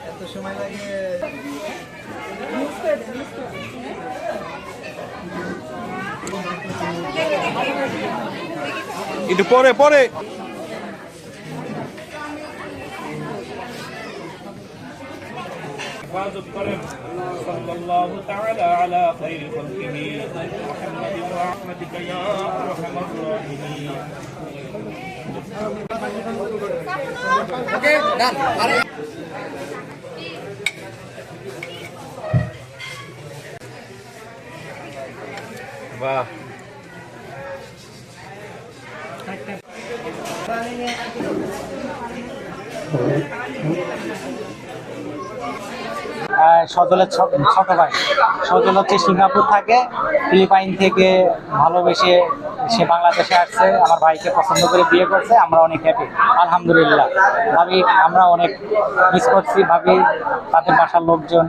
এত সময় লাগে একটু পরে পরে صلى الله تعالى على خير خلقه محمد ورحمتك يا ارحم الراحمين. ওকে ডান আরে বাহ সজলের ছোট ভাই। সজল হচ্ছে সিঙ্গাপুর থাকে, ফিলিপাইন থেকে ভালোবেসে সে বাংলাদেশে আসছে, আমার ভাইকে পছন্দ করে বিয়ে করছে। আমরা অনেক হ্যাপি আলহামদুলিল্লাহ। ভাবি আমরা অনেক মিস করছি, ভাবি তাদের বাসার লোকজন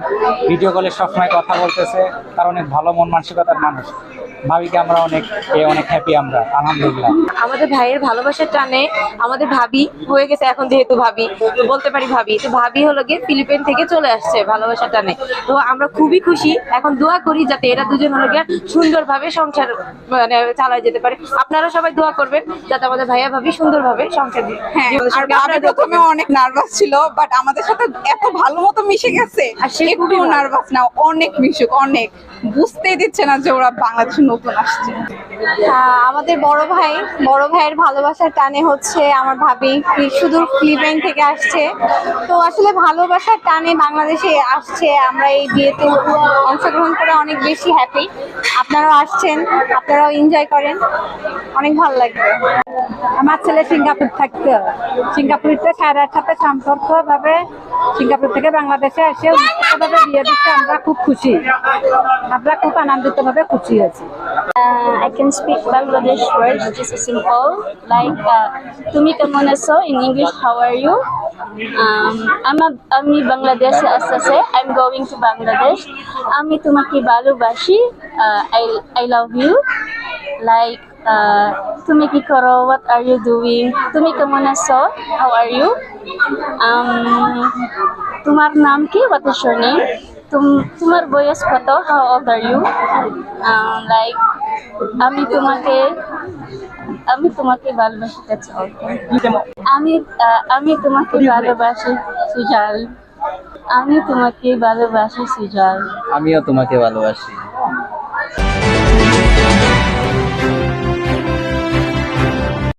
ভিডিও কলে সবসময় কথা বলতেছে, তার অনেক ভালো মন মানসিকতার মানুষ। ভাবিকে আমরা অনেক হ্যাপি আমরা আলহামদুলিল্লাহ। আমাদের ভাইয়ের ভালোবাসার টানে আমাদের ভাবি হয়ে গেছে এখন, যেহেতু ভাবি তো বলতে পারি ভাবি, তো ভাবি হলো গিয়ে ফিলিপাইন থেকে চলে আসছে ভালোবাসার টানে। তো আমরা খুবই খুশি, এখন দোয়া করি যাতে এরা দুজন হলো গিয়ে সুন্দরভাবে সংসার মানে চালায় যেতে পারে। আপনারা সবাই দোয়া করবেন যাতে আমাদের ভাইয়া ভাবি সুন্দরভাবে সংসার হ্যাঁ, আর ভাবি প্রথমে অনেক নার্ভাস ছিল, বাট আমাদের সাথে এত ভালো মতো মিশে গেছে, আর সে একটু নার্ভাস না, অনেক মিশুক, অনেক বুঝতেই দিচ্ছে না যে ওরা বাংলাদেশে নতুন আসছে। আমাদের বড় ভাইয়ের ভালোবাসার টানে হচ্ছে আমার ভাবি শুধু ফিলিপাইন থেকে আসছে। তো আসলে ভালোবাসার টানে বাংলাদেশে আসছে, আমরা এই বিয়েতে অংশগ্রহণ করে অনেক বেশি হ্যাপি। আপনারাও আসছেন, আপনারাও এনজয় করেন, অনেক ভালো লাগবে। আমার ছেলে সিঙ্গাপুর থাকতো, সিঙ্গাপুরিতে সারার সাথে সম্পর্ক ভাবে সিঙ্গাপুর থেকে বাংলাদেশে এসে ভাবে বিয়ে দিচ্ছে। আমরা খুব খুশি, আমরা খুব আনন্দিত ভাবে খুশি হয়েছি। I can speak Bangladesh words, just simple, like "Tumi kemon aso" in English. How are you? আমি বাংলাদেশে আসছে, I'm going to Bangladesh. আমি তোমাকে ভালোবাসি, I love you. Like তুমি কি করো? What are you doing? তুমি কেমন আছো? How are you? তোমার নাম কি? What is your name? তোমার বয়স কত? How old are you? Like আমি তোমাকে ভালোবাসি। আমি তোমাকে ভালোবাসি সুজাল। আমি তোমাকে ভালোবাসি সুজাল। আমিও তোমাকে ভালোবাসি।